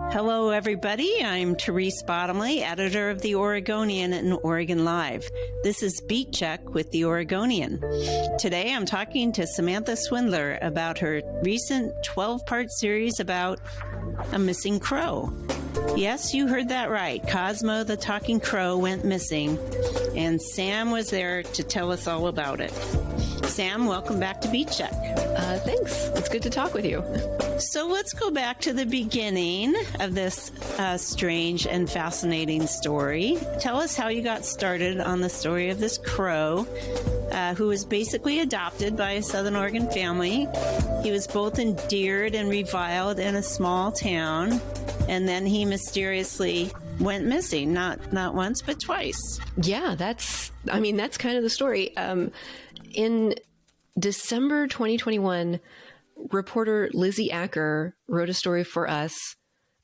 Hello, everybody. I'm Therese Bottomley, editor of the Oregonian and OregonLive. This is Beat Check with the Oregonian. Today, I'm talking to Samantha Swindler about her recent 12-part series about a missing crow. Yes, you heard that right. Cosmo the talking crow went missing, and Sam was there to tell us all about it. Sam, welcome back to Beat Check. Thanks. It's good to talk with you. So let's go back to the beginning of this strange and fascinating story. Tell us how you got started on the story of this crow who was basically adopted by a Southern Oregon family. He was both endeared and reviled in a small town, and then he mysteriously went missing, not once, but twice. Yeah, that's kind of the story. In December 2021, reporter Lizzie Acker wrote a story for us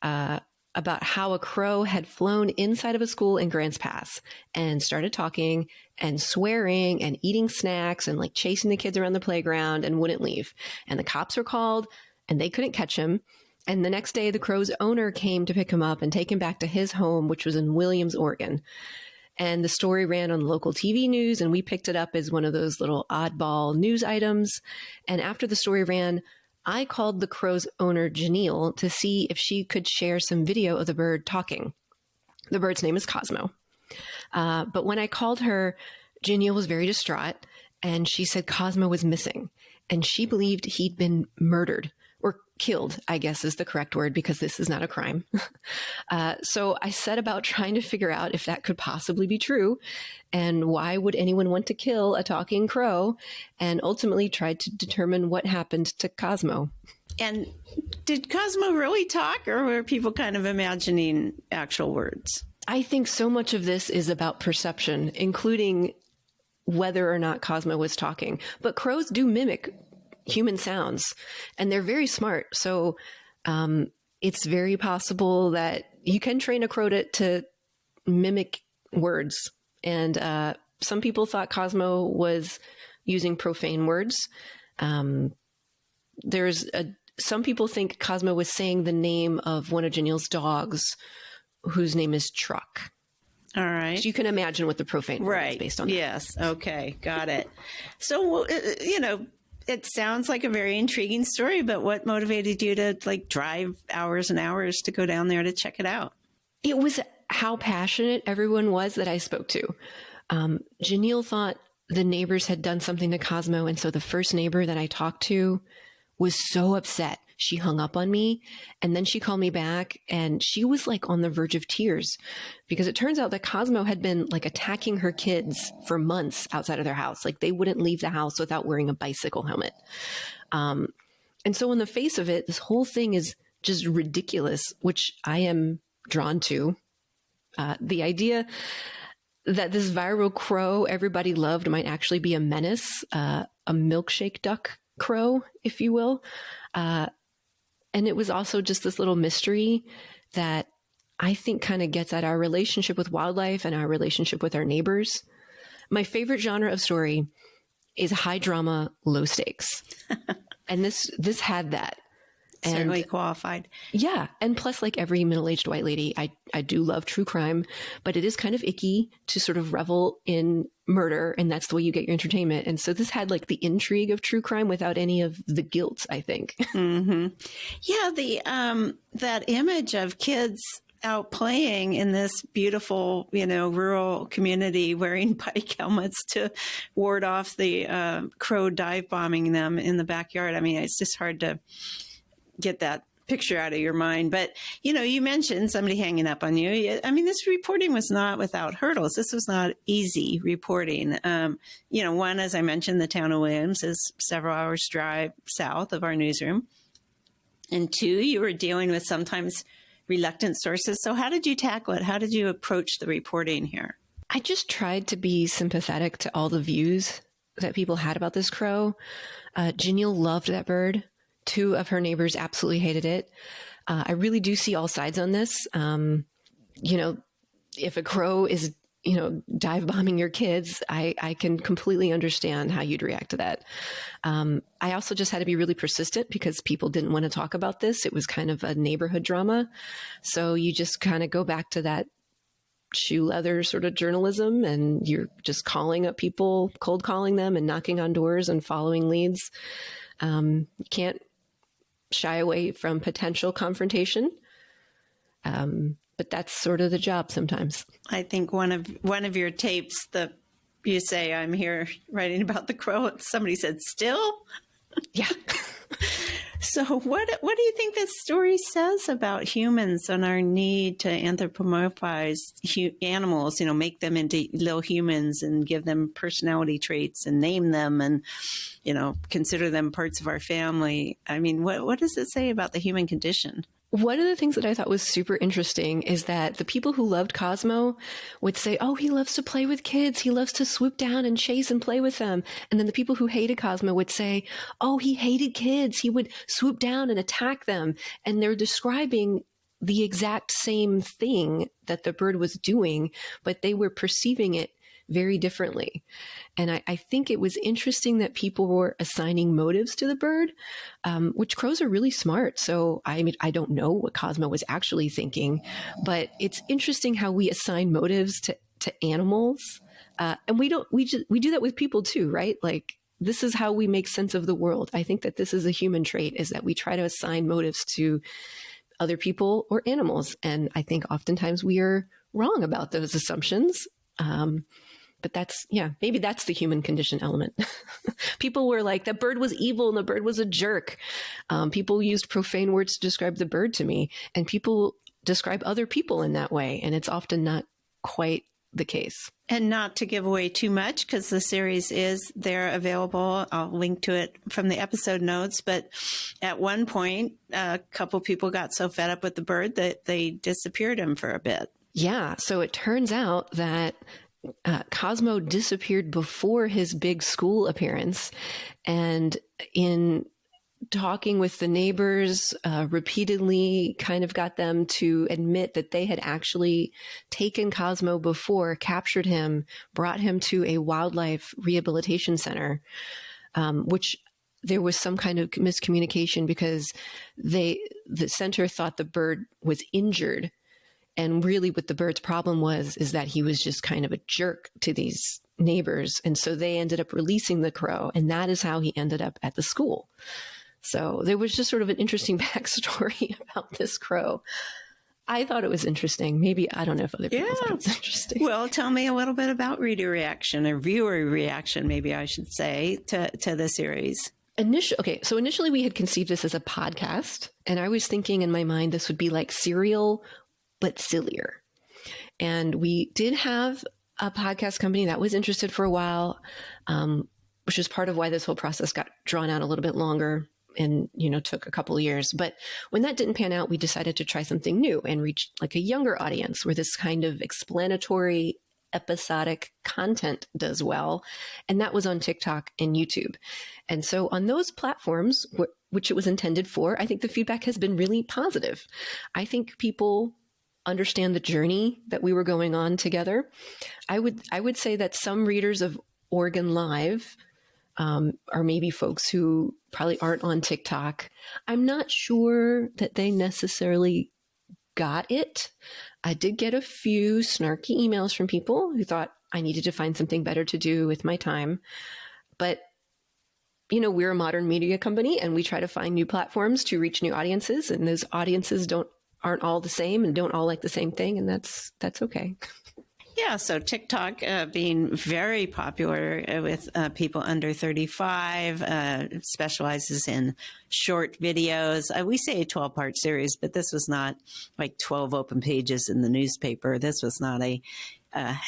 about how a crow had flown inside of a school in Grants Pass and started talking and swearing and eating snacks and like chasing the kids around the playground and wouldn't leave. And the cops were called and they couldn't catch him. And the next day, the crow's owner came to pick him up and take him back to his home, which was in Williams, Oregon. And the story ran on local TV news, and we picked it up as one of those little oddball news items. And after the story ran, I called the crow's owner, Janelle, to see if she could share some video of the bird talking. The bird's name is Cosmo. But when I called her, Janelle was very distraught, and she said Cosmo was missing, and she believed he'd been murdered. Or killed, I guess is the correct word, because this is not a crime. So I set about trying to figure out if that could possibly be true, and why would anyone want to kill a talking crow, and ultimately tried to determine what happened to Cosmo. And did Cosmo really talk, or were people kind of imagining actual words? I think so much of this is about perception, including whether or not Cosmo was talking. But crows do mimic human sounds, and they're very smart. So it's very possible that you can train a crow to mimic words. And some people thought Cosmo was using profane words. Some people think Cosmo was saying the name of one of Janelle's dogs, whose name is Truck. All right. So you can imagine what the profane word is based on. Yes. Okay. Got it. So, it sounds like a very intriguing story, but what motivated you to drive hours and hours to go down there to check it out? It was how passionate everyone was that I spoke to. Janelle thought the neighbors had done something to Cosmo. And so the first neighbor that I talked to was so upset. She hung up on me, and then she called me back, and she was on the verge of tears, because it turns out that Cosmo had been attacking her kids for months outside of their house. They wouldn't leave the house without wearing a bicycle helmet. And so in the face of it, this whole thing is just ridiculous, which I am drawn to. The idea that this viral crow everybody loved might actually be a menace, a milkshake duck crow, if you will. And it was also just this little mystery that I think kind of gets at our relationship with wildlife and our relationship with our neighbors. My favorite genre of story is high drama, low stakes. And this had that. And certainly qualified. Yeah. And plus, like every middle-aged white lady, I do love true crime, but it is kind of icky to sort of revel in murder, and that's the way you get your entertainment. And so this had like the intrigue of true crime without any of the guilt, I think. Mm-hmm. Yeah, the that image of kids out playing in this beautiful, rural community wearing bike helmets to ward off the crow dive bombing them in the backyard. I mean, it's just hard to get that picture out of your mind. But, you mentioned somebody hanging up on you. I mean, this reporting was not without hurdles. This was not easy reporting. One, as I mentioned, the town of Williams is several hours drive south of our newsroom. And two, you were dealing with sometimes reluctant sources. So how did you tackle it? How did you approach the reporting here? I just tried to be sympathetic to all the views that people had about this crow. Janelle loved that bird. Two of her neighbors absolutely hated it. I really do see all sides on this. If a crow is dive bombing your kids, I can completely understand how you'd react to that. I also just had to be really persistent because people didn't want to talk about this. It was kind of a neighborhood drama. So you just kind of go back to that shoe leather sort of journalism, and you're just calling up people, cold calling them and knocking on doors and following leads. You can't shy away from potential confrontation. But that's sort of the job sometimes. I think one of your tapes, you say, "I'm here writing about the crow." Somebody said, "Still?" Yeah. So what do you think this story says about humans and our need to anthropomorphize animals, make them into little humans and give them personality traits and name them and, consider them parts of our family? I mean, what does it say about the human condition? One of the things that I thought was super interesting is that the people who loved Cosmo would say, oh, he loves to play with kids. He loves to swoop down and chase and play with them. And then the people who hated Cosmo would say, oh, he hated kids. He would swoop down and attack them. And they're describing the exact same thing that the bird was doing, but they were perceiving it very differently. And I think it was interesting that people were assigning motives to the bird, which crows are really smart. So I don't know what Cosmo was actually thinking, but it's interesting how we assign motives to animals. And we do that with people too, right? Like, this is how we make sense of the world. I think that this is a human trait, is that we try to assign motives to other people or animals. And I think oftentimes we are wrong about those assumptions. But maybe that's the human condition element. People were like, the bird was evil and the bird was a jerk. People used profane words to describe the bird to me, and people describe other people in that way. And it's often not quite the case. And not to give away too much, because the series is there available. I'll link to it from the episode notes. But at one point, a couple people got so fed up with the bird that they disappeared him for a bit. Yeah. So it turns out that Cosmo disappeared before his big school appearance. And in talking with the neighbors, repeatedly kind of got them to admit that they had actually taken Cosmo before, captured him, brought him to a wildlife rehabilitation center, which there was some kind of miscommunication because the center thought the bird was injured. And really what the bird's problem is that he was just kind of a jerk to these neighbors. And so they ended up releasing the crow, and that is how he ended up at the school. So there was just sort of an interesting backstory about this crow. I thought it was interesting. Maybe, I don't know if other people thought it was interesting. Well, tell me a little bit about reader reaction, or viewer reaction, maybe I should say, to the series. So initially we had conceived this as a podcast, and I was thinking in my mind this would be like Serial, but sillier. And we did have a podcast company that was interested for a while, which is part of why this whole process got drawn out a little bit longer and, took a couple of years. But when that didn't pan out, we decided to try something new and reach like a younger audience where this kind of explanatory episodic content does well. And that was on TikTok and YouTube. And so on those platforms, which it was intended for, I think the feedback has been really positive. I think people understand the journey that we were going on together. I would say that some readers of OregonLive are maybe folks who probably aren't on TikTok. I'm not sure that they necessarily got it. I did get a few snarky emails from people who thought I needed to find something better to do with my time. But we're a modern media company, and we try to find new platforms to reach new audiences, and those audiences aren't all the same and don't all like the same thing, and that's okay. Yeah, so TikTok being very popular with people under 35, specializes in short videos. We say a 12-part series, but this was not like 12 open pages in the newspaper. This was not an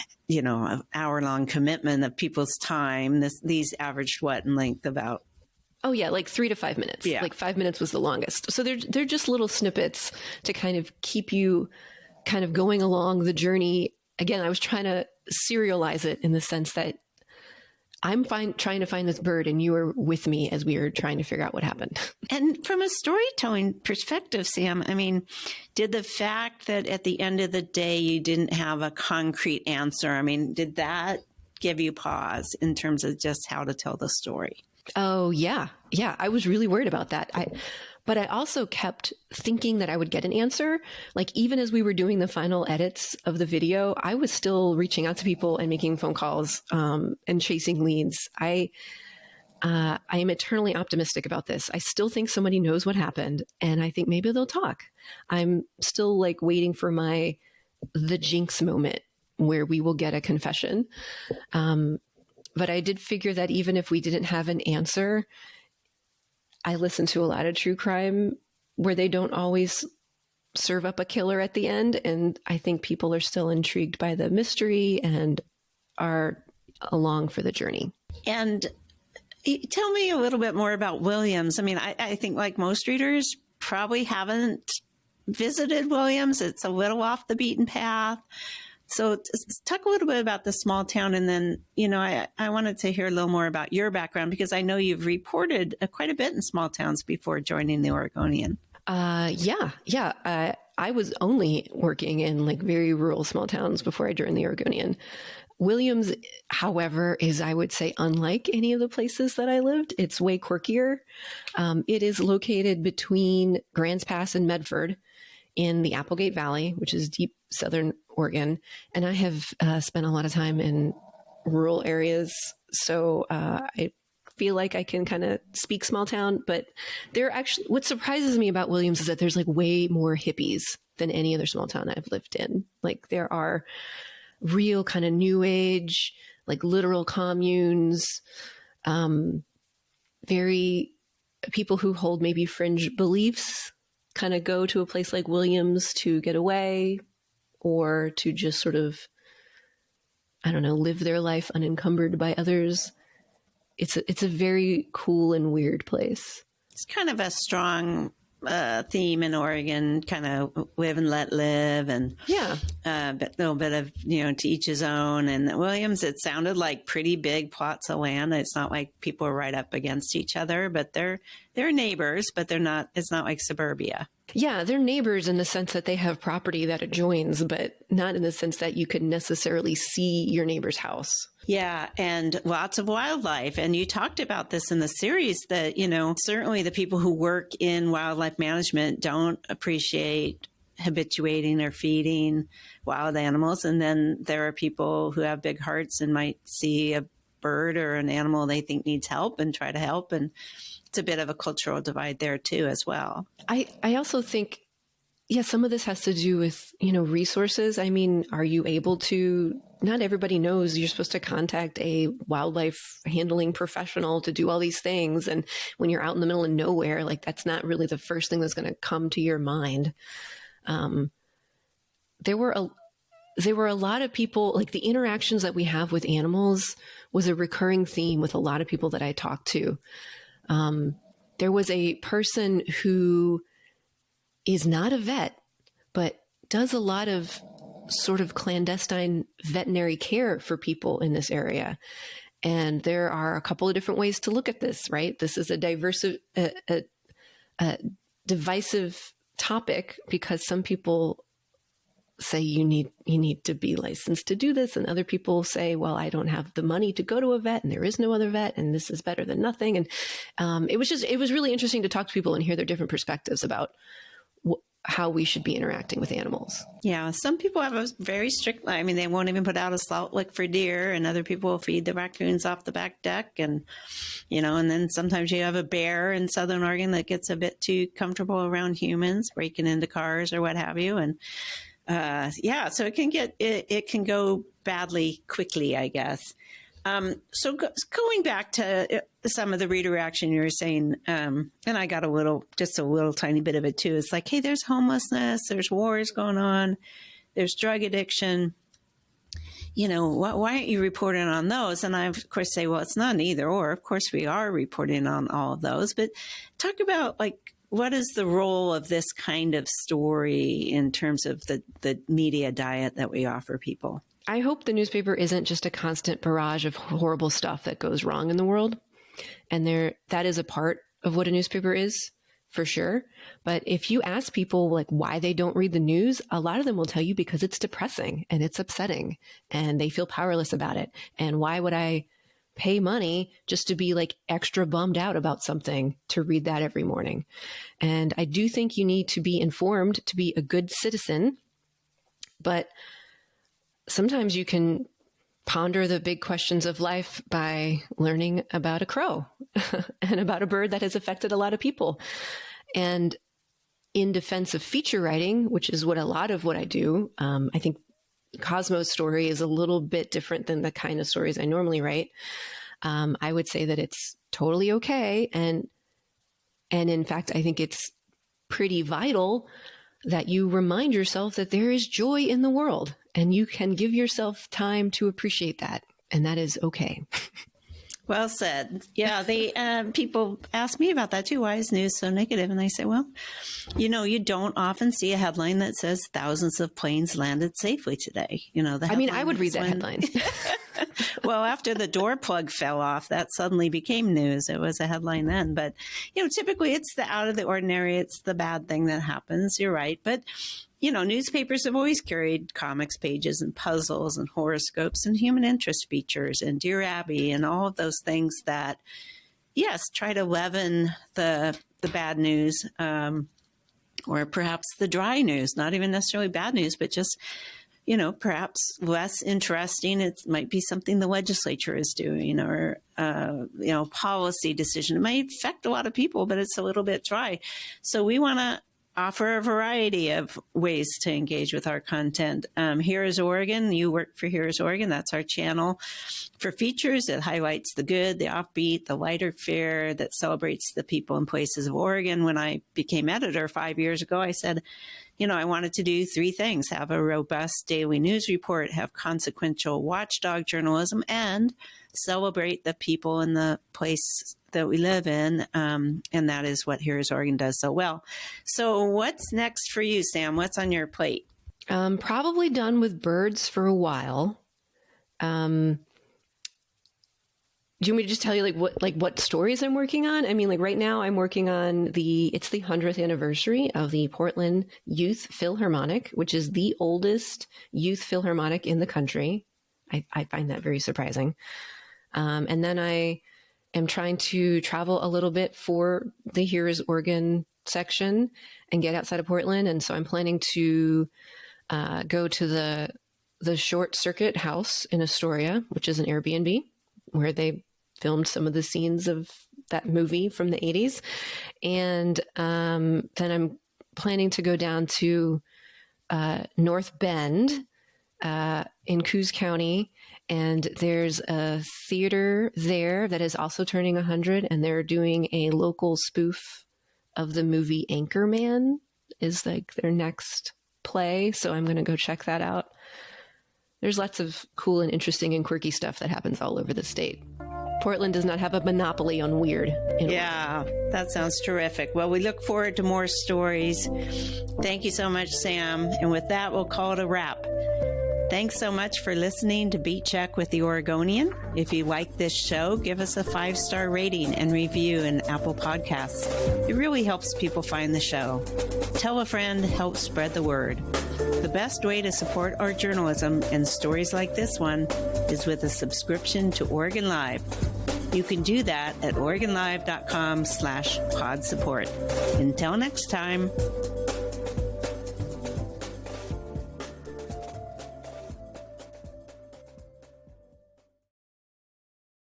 hour-long commitment of people's time. These averaged what in length? About Oh yeah, like 3 to 5 minutes. Yeah. Like 5 minutes was the longest. So they're just little snippets to kind of keep you kind of going along the journey. Again, I was trying to serialize it in the sense that I'm trying to find this bird, and you were with me as we were trying to figure out what happened. And from a storytelling perspective, Sam, I mean, did the fact that at the end of the day you didn't have a concrete answer, I mean, did that give you pause in terms of just how to tell the story? Oh, yeah. Yeah. I was really worried about that. But I also kept thinking that I would get an answer. Like, even as we were doing the final edits of the video, I was still reaching out to people and making phone calls and chasing leads. I am eternally optimistic about this. I still think somebody knows what happened, and I think maybe they'll talk. I'm still like waiting for the jinx moment where we will get a confession. But I did figure that even if we didn't have an answer, I listen to a lot of true crime where they don't always serve up a killer at the end. And I think people are still intrigued by the mystery and are along for the journey. And tell me a little bit more about Williams. I mean, I think like most readers probably haven't visited Williams. It's a little off the beaten path. So talk a little bit about the small town. And then, I wanted to hear a little more about your background, because I know you've reported quite a bit in small towns before joining the Oregonian. Yeah. I was only working in like very rural small towns before I joined the Oregonian. Williams, however, is, I would say, unlike any of the places that I lived. It's way quirkier. It is located between Grants Pass and Medford in the Applegate Valley, which is deep southern Oregon. And I have spent a lot of time in rural areas. So I feel like I can kind of speak small town, but what surprises me about Williams is that there's like way more hippies than any other small town I've lived in. Like, there are real kind of new age, like literal communes, very people who hold maybe fringe beliefs kind of go to a place like Williams to get away, or to just sort of, I don't know, live their life unencumbered by others. It's a very cool and weird place. It's kind of a strong theme in Oregon, kind of live and let live, and a little bit of, to each his own. And Williams, it sounded like pretty big plots of land. It's not like people are right up against each other, but they're neighbors, but it's not like suburbia. Yeah, they're neighbors in the sense that they have property that adjoins, but not in the sense that you could necessarily see your neighbor's house. Yeah, and lots of wildlife. And you talked about this in the series that, certainly the people who work in wildlife management don't appreciate habituating or feeding wild animals. And then there are people who have big hearts and might see a bird or an animal they think needs help and try to help. And it's a bit of a cultural divide there too, as well. I also think, some of this has to do with, resources. I mean, are you able to, not everybody knows you're supposed to contact a wildlife handling professional to do all these things. And when you're out in the middle of nowhere, like, that's not really the first thing that's going to come to your mind. There were a lot of people, like, the interactions that we have with animals was a recurring theme with a lot of people that I talked to. There was a person who is not a vet, but does a lot of sort of clandestine veterinary care for people in this area. And there are a couple of different ways to look at this, right? This is a divisive topic, because some people say you need to be licensed to do this, and other people say, well, I don't have the money to go to a vet, and there is no other vet, and this is better than nothing. And it was really interesting to talk to people and hear their different perspectives about how we should be interacting with animals. Yeah, some people have a very strict, I mean, they won't even put out a salt lick for deer, and other people will feed the raccoons off the back deck. And, and then sometimes you have a bear in Southern Oregon that gets a bit too comfortable around humans, breaking into cars or what have you. And so it can go badly quickly, I guess. So going back to some of the reader action you were saying, and I got just a little tiny bit of it too. It's like, hey, there's homelessness, there's wars going on, there's drug addiction. Why aren't you reporting on those? And I, of course, say, well, it's not an either or. Of course, we are reporting on all of those. But talk about, like, what is the role of this kind of story in terms of the media diet that we offer people? I hope the newspaper isn't just a constant barrage of horrible stuff that goes wrong in the world. And that is a part of what a newspaper is, for sure. But if you ask people like why they don't read the news, a lot of them will tell you because it's depressing and it's upsetting and they feel powerless about it. And why would I pay money just to be like extra bummed out about something to read that every morning? And I do think you need to be informed to be a good citizen, but sometimes you can ponder the big questions of life by learning about a crow and about a bird that has affected a lot of people. And in defense of feature writing, which is what a lot of what I do, I think Cosmo's story is a little bit different than the kind of stories I normally write. I would say that it's totally okay. And in fact, I think it's pretty vital that you remind yourself that there is joy in the world and you can give yourself time to appreciate that. And that is okay. Well said. Yeah, people ask me about that too. Why is news so negative? And I say, well, you don't often see a headline that says thousands of planes landed safely today. I would read that headline. Well, after the door plug fell off, that suddenly became news. It was a headline then. But, typically it's the out of the ordinary. It's the bad thing that happens. You're right. But, newspapers have always carried comics pages and puzzles and horoscopes and human interest features and Dear Abby and all of those things that, yes, try to leaven the bad news or perhaps the dry news, not even necessarily bad news, but just perhaps less interesting. It might be something the legislature is doing or, policy decision. It might affect a lot of people, but it's a little bit dry. So we want to offer a variety of ways to engage with our content. Here is Oregon. You work for Here is Oregon. That's our channel for features. It highlights the good, the offbeat, the lighter fare that celebrates the people and places of Oregon. When I became editor 5 years ago, I said, I wanted to do three things: have a robust daily news report, have consequential watchdog journalism, and celebrate the people in the place that we live in. And that is what Here is Oregon does so well. So what's next for you, Sam? What's on your plate? Probably done with birds for a while. Do you want me to just tell you what stories I'm working on? I mean, right now I'm working on it's the 100th anniversary of the Portland Youth Philharmonic, which is the oldest youth philharmonic in the country. I find that very surprising. And then I am trying to travel a little bit for the Here is Oregon section and get outside of Portland. And so I'm planning to go to the Short Circuit House in Astoria, which is an Airbnb, where they filmed some of the scenes of that movie from the 80s. And then I'm planning to go down to North Bend in Coos County. And there's a theater there that is also turning 100, and they're doing a local spoof of the movie Anchorman is their next play. So I'm going to go check that out. There's lots of cool and interesting and quirky stuff that happens all over the state. Portland does not have a monopoly on weird. Yeah, that sounds terrific. Well, we look forward to more stories. Thank you so much, Sam. And with that, we'll call it a wrap. Thanks so much for listening to Beat Check with the Oregonian. If you like this show, give us a 5-star rating and review in Apple Podcasts. It really helps people find the show. Tell a friend, help spread the word. The best way to support our journalism and stories like this one is with a subscription to OregonLive. You can do that at OregonLive.com/pod support. Until next time.